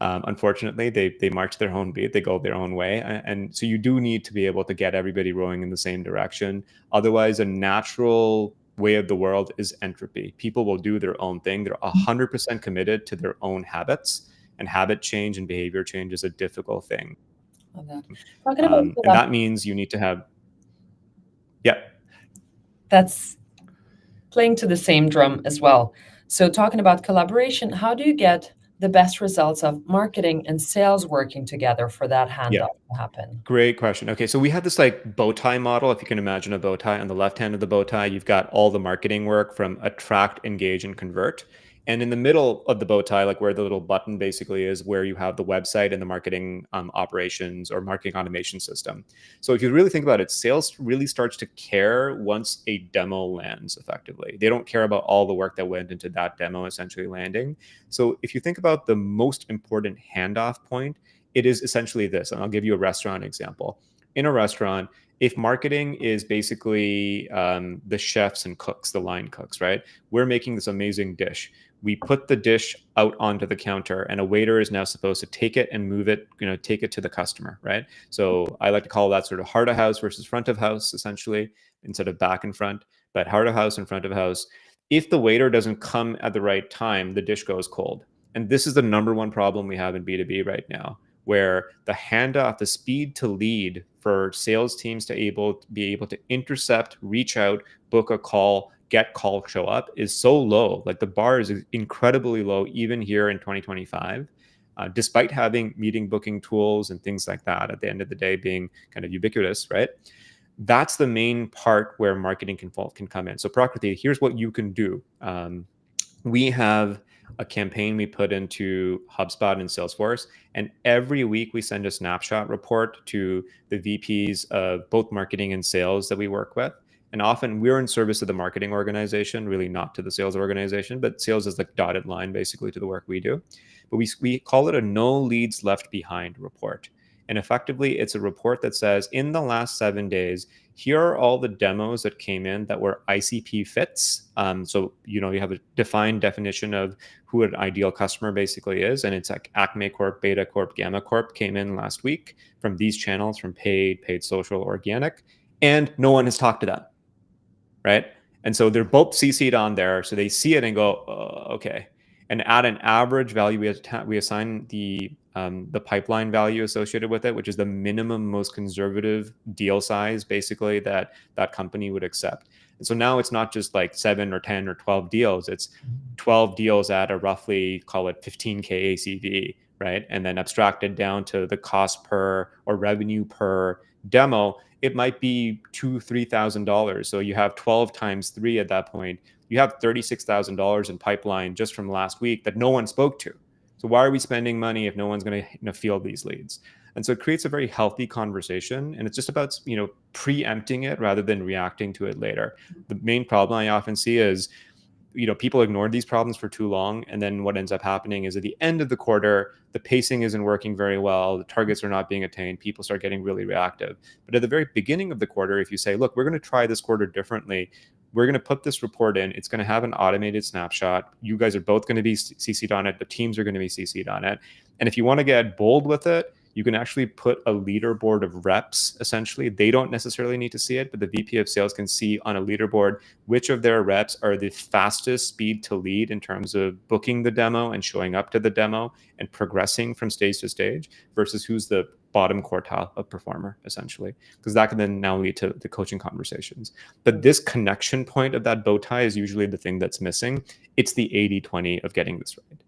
Unfortunately, they march their own beat. They go their own way. And so you do need to be able to get everybody rowing in the same direction. Otherwise, a natural way of the world is entropy. People will do their own thing. They're 100% committed to their own habits, and habit change and behavior change is a difficult thing. And that means you need to have, That's playing to the same drum as well. So talking about collaboration, how do you get the best results of marketing and sales working together for that handoff to happen? Great question. Okay, so we have this like bow tie model. If you can imagine a bow tie, on the left hand of the bow tie, you've got all the marketing work from attract, engage, and convert. And in the middle of the bow tie, like where the little button basically is, where you have the website and the marketing operations or marketing automation system. So if you really think about it, sales really starts to care once a demo lands effectively. They don't care about all the work that went into that demo essentially landing. So if you think about the most important handoff point, it is essentially this. And I'll give you a restaurant example. In a restaurant, if marketing is basically the chefs and cooks, the line cooks, right? We're making this amazing dish. We put the dish out onto the counter and a waiter is now supposed to take it and move it, take it to the customer, right? So I like to call that sort of heart of house versus front of house, essentially, instead of back and front, but heart of house and front of house. If the waiter doesn't come at the right time, the dish goes cold. And this is the number one problem we have in B2B right now. where the handoff, the speed to lead for sales teams to be able to intercept, reach out, book a call, get call, show up is so low. Like the bar is incredibly low, even here in 2025. Despite having meeting booking tools and things like that, at the end of the day, being kind of ubiquitous, right? That's the main part where marketing can come in. So, Prakriti, here's what you can do. We have a campaign we put into HubSpot and Salesforce, and every week we send a snapshot report to the VPs of both marketing and sales that we work with. And often we're in service of the marketing organization, really not to the sales organization, but sales is like dotted line basically to the work we do. But we call it a no leads left behind report. And effectively, it's a report that says in the last 7 days, here are all the demos that came in that were ICP fits. So, you have a defined definition of who an ideal customer basically is. And it's like Acme Corp, Beta Corp, Gamma Corp came in last week from these channels, from paid social, organic, and no one has talked to them, right? And so they're both CC'd on there. So they see it and go, okay. And at an average value, we assign the pipeline value associated with it, which is the minimum, most conservative deal size, basically that company would accept. And so now it's not just like 7 or 10 or 12 deals; it's 12 deals at a roughly, call it 15K ACV, right? And then abstracted down to the cost per or revenue per demo. It might be $2,000-$3,000. So you have 12 times 3 at that point. You have $36,000 in pipeline just from last week that no one spoke to. So why are we spending money if no one's going to field these leads? And so it creates a very healthy conversation, and it's just about preempting it rather than reacting to it later. The main problem I often see is people ignore these problems for too long, and then what ends up happening is at the end of the quarter, the pacing isn't working very well, the targets are not being attained, people start getting really reactive. But at the very beginning of the quarter, if you say, look, we're going to try this quarter differently, we're going to put this report in, it's going to have an automated snapshot, you guys are both going to be CC'd on it, the teams are going to be CC'd on it, and if you want to get bold with it, you can actually put a leaderboard of reps. Essentially, they don't necessarily need to see it, but the VP of sales can see on a leaderboard which of their reps are the fastest speed to lead in terms of booking the demo and showing up to the demo and progressing from stage to stage versus who's the bottom quartile of performer, essentially, because that can then now lead to the coaching conversations. But this connection point of that bow tie is usually the thing that's missing. It's the 80-20 of getting this right.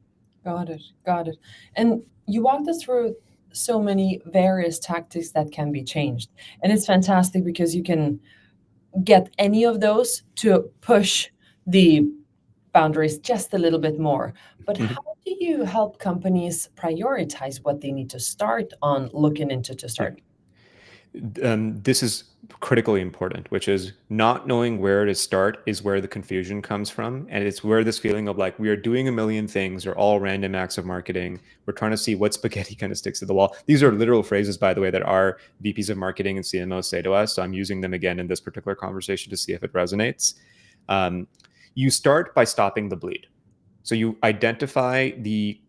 Got it. And you walked us through so many various tactics that can be changed. And it's fantastic because you can get any of those to push the boundaries just a little bit more. But how do you help companies prioritize what they need to start on looking into to start? This is critically important, which is not knowing where to start is where the confusion comes from. And it's where this feeling of like, we are doing a million things or all random acts of marketing. We're trying to see what spaghetti kind of sticks to the wall. These are literal phrases, by the way, that our VPs of marketing and CMOs say to us. So I'm using them again in this particular conversation to see if it resonates. You start by stopping the bleed. So you identify the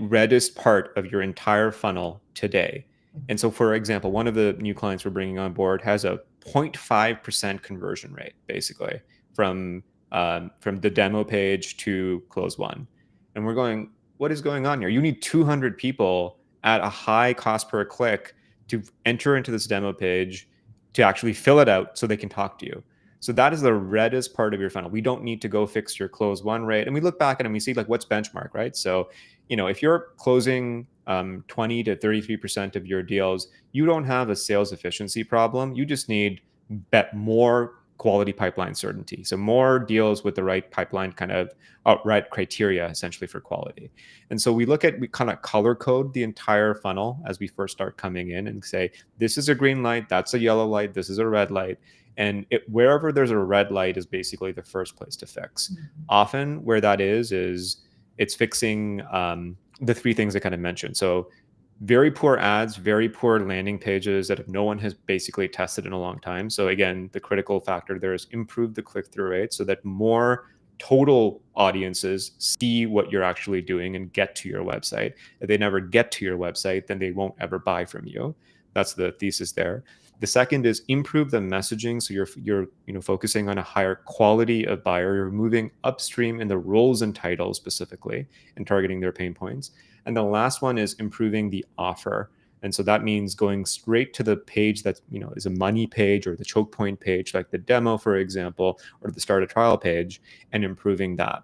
reddest part of your entire funnel today. And so, for example, one of the new clients we're bringing on board has a 0.5% conversion rate, basically, from the demo page to close one. And we're going, what is going on here? You need 200 people at a high cost per click to enter into this demo page to actually fill it out so they can talk to you. So that is the reddest part of your funnel. We don't need to go fix your close one rate. And we look back at it and we see like what's benchmark, right? So, if you're closing 20 to 33% of your deals, you don't have a sales efficiency problem. You just need more quality pipeline certainty. So more deals with the right pipeline kind of right criteria essentially for quality. And so we kind of color code the entire funnel as we first start coming in and say, this is a green light, that's a yellow light, this is a red light. And wherever there's a red light is basically the first place to fix. Mm-hmm. Often where that is it's fixing the three things I kind of mentioned. So very poor ads, very poor landing pages that no one has basically tested in a long time. So again, the critical factor there is improve the click-through rate so that more total audiences see what you're actually doing and get to your website. If they never get to your website, then they won't ever buy from you. That's the thesis there. The second is improve the messaging. So you're focusing on a higher quality of buyer. You're moving upstream in the roles and titles specifically and targeting their pain points. And the last one is improving the offer. And so that means going straight to the page that is a money page or the choke point page, like the demo, for example, or the start a trial page, and improving that.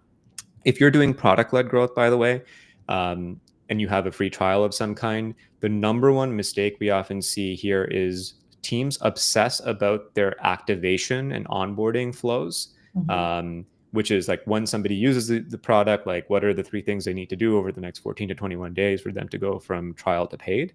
If you're doing product-led growth, by the way, and you have a free trial of some kind, the number one mistake we often see here is teams obsess about their activation and onboarding flows, Mhm. which is like when somebody uses the product, like what are the 3 things they need to do over the next 14 to 21 days for them to go from trial to paid.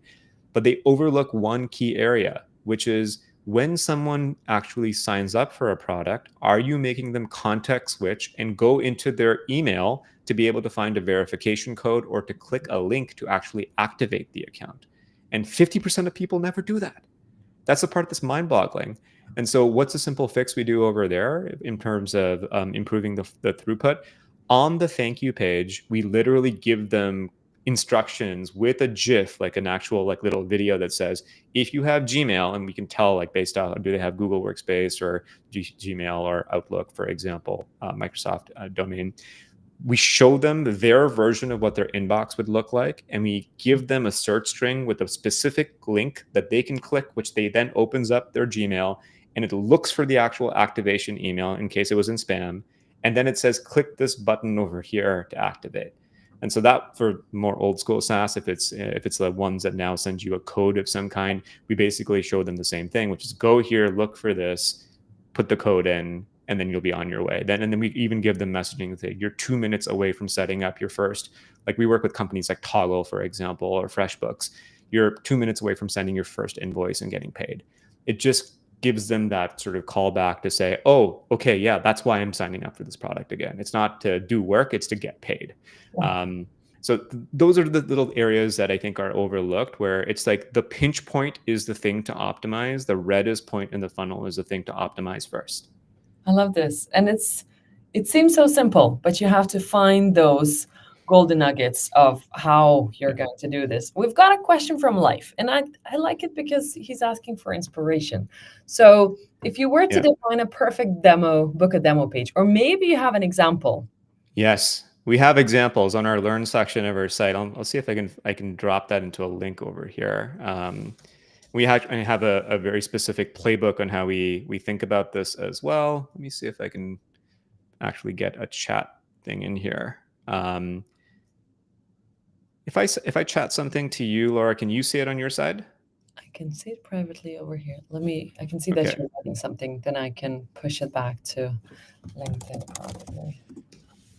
But they overlook one key area, which is when someone actually signs up for a product, are you making them context switch and go into their email to be able to find a verification code or to click a link to actually activate the account? And 50% of people never do that. That's the part that's mind-boggling. And so what's a simple fix we do over there in terms of improving the throughput? On the thank you page, we literally give them instructions with a GIF, like an actual like little video that says, if you have Gmail, and we can tell like based on do they have Google Workspace or Gmail or Outlook, for example, Microsoft domain, we show them their version of what their inbox would look like, and we give them a search string with a specific link that they can click, which they then opens up their Gmail, and it looks for the actual activation email in case it was in spam, and then it says click this button over here to activate. And so that, for more old school SaaS, if it's the ones that now send you a code of some kind, we basically show them the same thing, which is go here, look for this, put the code in, and then you'll be on your way. And then we even give them messaging that you're 2 minutes away from setting up your first. Like we work with companies like Toggle, for example, or FreshBooks. You're 2 minutes away from sending your first invoice and getting paid. It just gives them that sort of callback to say, oh, okay, yeah, that's why I'm signing up for this product again. It's not to do work, it's to get paid. Those are the little areas that I think are overlooked, where it's like the pinch point is the thing to optimize. The reddest point in the funnel is the thing to optimize first. I love this. And it seems so simple, but you have to find those golden nuggets of how you're Yeah. going to do this. We've got a question from Life, and I like it because he's asking for inspiration. So if you were to Yeah. define a perfect demo, book a demo page, or maybe you have an example. Yes, we have examples on our Learn section of our site. I'll see if I can drop that into a link over here. I have a very specific playbook on how we think about this as well. Let me see if I can actually get a chat thing in here. If I chat something to you, Laura, can you see it on your side? I can see it privately over here. I can see that Okay. you're writing something, then I can push it back to LinkedIn probably.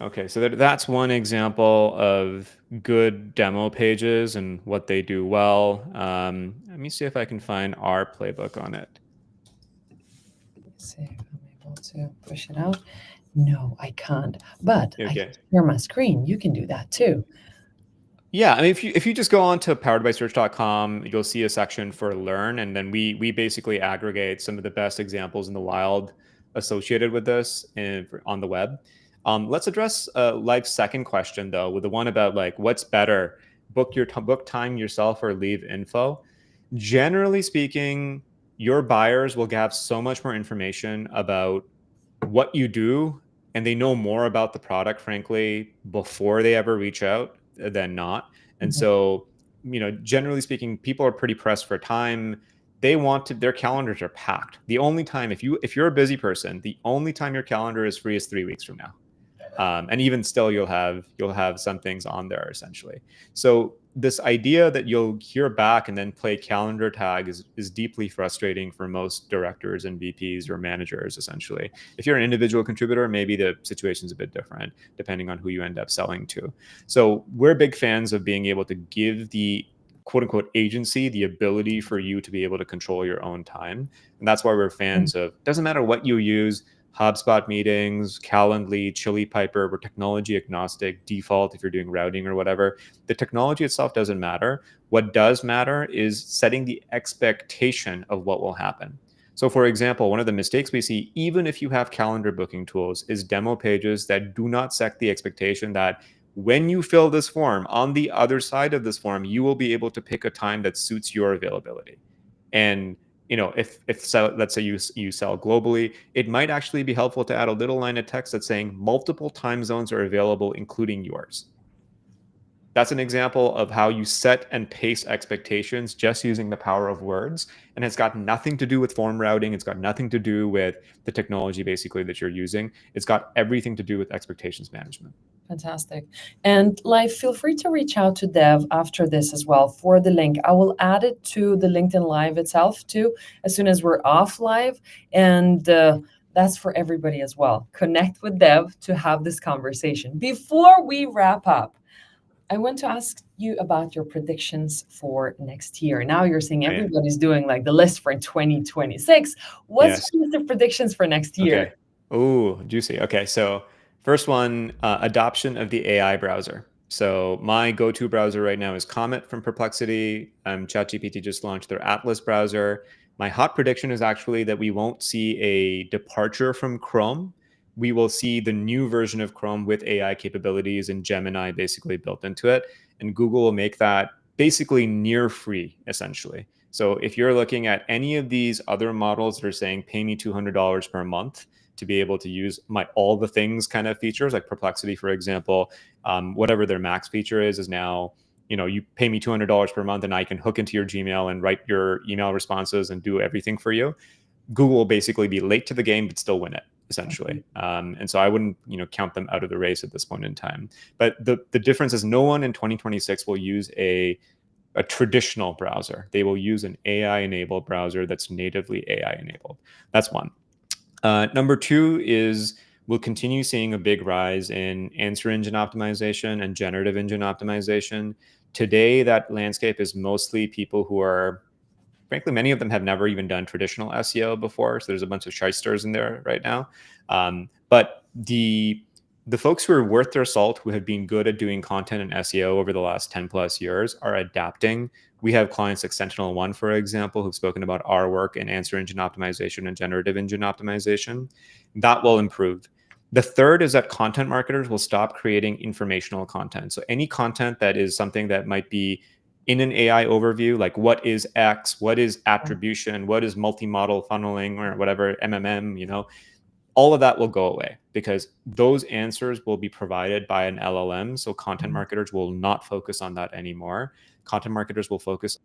Okay, so that's one example of good demo pages and what they do well. Let me see if I can find our playbook on it. Let's see if I'm able to push it out. No, I can't. But I can Okay. share my screen. You can do that too. Yeah, I mean, if you just go on to poweredbysearch.com, you'll see a section for Learn, and then we basically aggregate some of the best examples in the wild associated with this on the web. Let's address Life's second question though, with the one about like what's better, book time yourself or leave info. Generally speaking, your buyers will have so much more information about what you do, and they know more about the product, frankly, before they ever reach out than not. And Mhm. so, generally speaking, people are pretty pressed for time. They want to, their calendars are packed. The only time, if you're a busy person, the only time your calendar is free is 3 weeks from now. And even still, you'll have some things on there essentially. So this idea that you'll hear back and then play calendar tag is deeply frustrating for most directors and VPs or managers. Essentially, if you're an individual contributor, maybe the situation's a bit different depending on who you end up selling to. So we're big fans of being able to give the quote unquote agency the ability for you to be able to control your own time. And that's why we're fans of, doesn't matter what you use, HubSpot meetings, Calendly, Chili Piper, we're technology agnostic, default if you're doing routing or whatever. The technology itself doesn't matter. What does matter is setting the expectation of what will happen. So for example, one of the mistakes we see, even if you have calendar booking tools, is demo pages that do not set the expectation that when you fill this form, on the other side of this form, you will be able to pick a time that suits your availability. And if let's say you sell globally, it might actually be helpful to add a little line of text that's saying multiple time zones are available, including yours. That's an example of how you set and pace expectations just using the power of words. And it's got nothing to do with form routing. It's got nothing to do with the technology basically that you're using. It's got everything to do with expectations management. Fantastic. And Live, feel free to reach out to Dev after this as well for the link. I will add it to the LinkedIn Live itself too, as soon as we're off live. And that's for everybody as well. Connect with Dev to have this conversation. Before we wrap up, I want to ask you about your predictions for next year. Now you're saying Oh, yeah. everybody's doing like the list for 2026. What's Yes. the predictions for next year? Okay. Oh, juicy. Okay. So, first one, adoption of the AI browser. So, my go to browser right now is Comet from Perplexity. ChatGPT just launched their Atlas browser. My hot prediction is actually that we won't see a departure from Chrome. We will see the new version of Chrome with AI capabilities and Gemini basically built into it. And Google will make that basically near free, essentially. So if you're looking at any of these other models that are saying pay me $200 per month to be able to use my all the things kind of features, like Perplexity, for example, whatever their max feature is now, you pay me $200 per month and I can hook into your Gmail and write your email responses and do everything for you. Google will basically be late to the game but still win it, essentially. And so I wouldn't count them out of the race at this point in time. But the difference is no one in 2026 will use a traditional browser. They will use an AI enabled browser that's natively AI enabled. That's one. Number two is we'll continue seeing a big rise in answer engine optimization and generative engine optimization. Today, that landscape is mostly people who are, frankly, many of them have never even done traditional SEO before. So there's a bunch of shysters in there right now. But the folks who are worth their salt, who have been good at doing content and SEO over the last 10 plus years, are adapting. We have clients like Sentinel One, for example, who've spoken about our work in answer engine optimization and generative engine optimization. That will improve. The third is that content marketers will stop creating informational content. So any content that is something that might be in an AI overview, like what is X, what is attribution, what is multi-model funneling, or whatever, MMM, all of that will go away because those answers will be provided by an LLM. So content marketers will not focus on that anymore. Content marketers will focus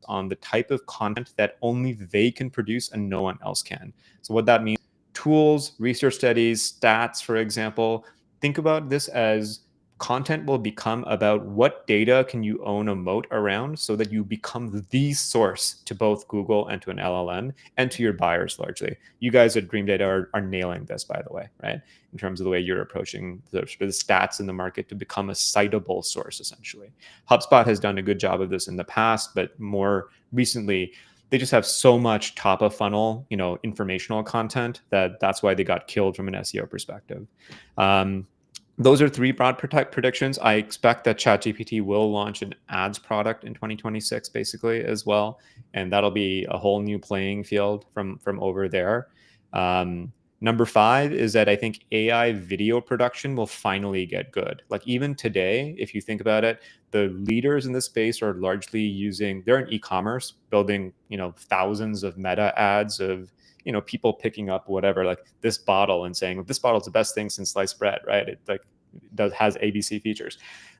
on the type of content that only they can produce and no one else can. So what that means, tools, research studies, stats, for example, think about this as content will become about what data can you own a moat around so that you become the source to both Google and to an LLM and to your buyers largely. You guys at Dream Data are nailing this, by the way, right? In terms of the way you're approaching the stats in the market to become a citable source, essentially. HubSpot has done a good job of this in the past, but more recently, they just have so much top of funnel, informational content that's why they got killed from an SEO perspective. Those are three broad predictions. I expect that ChatGPT will launch an ads product in 2026, basically, as well, and that'll be a whole new playing field from over there. Number five is that I think AI video production will finally get good. Like even today, if you think about it, the leaders in this space are largely they're in e-commerce, building, thousands of meta ads of, people picking up whatever, like this bottle and saying, this bottle is the best thing since sliced bread, right? It has ABC features.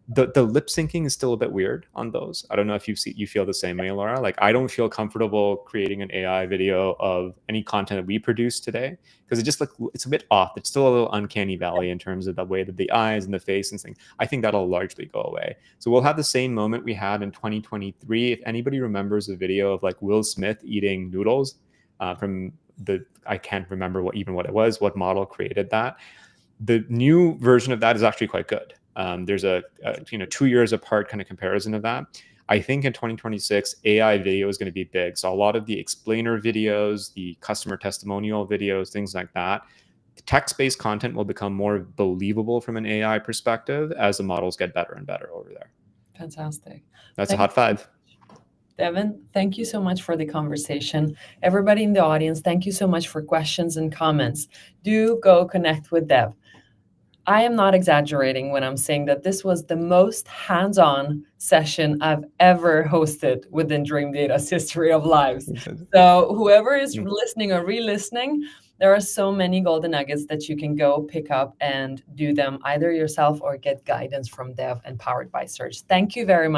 The lip syncing is still a bit weird on those. I don't know if you feel the same way, Laura. Like I don't feel comfortable creating an AI video of any content that we produce today because it's a bit off. It's still a little uncanny valley in terms of the way that the eyes and the face and things. I think that'll largely go away. So we'll have the same moment we had in 2023. If anybody remembers a video of like Will Smith eating noodles from I can't remember what it was, what model created that. The new version of that is actually quite good. There's a 2 years apart kind of comparison of that. I think in 2026, AI video is going to be big. So a lot of the explainer videos, the customer testimonial videos, things like that, text-based content will become more believable from an AI perspective as the models get better and better over there. Fantastic. That's a hot five. Devin, thank you so much for the conversation. Everybody in the audience, thank you so much for questions and comments. Do go connect with Dev. I am not exaggerating when I'm saying that this was the most hands-on session I've ever hosted within Dream Data's history of lives. So whoever is Mm. listening or re-listening, there are so many golden nuggets that you can go pick up and do them either yourself or get guidance from Dev and powered by Search. Thank you very much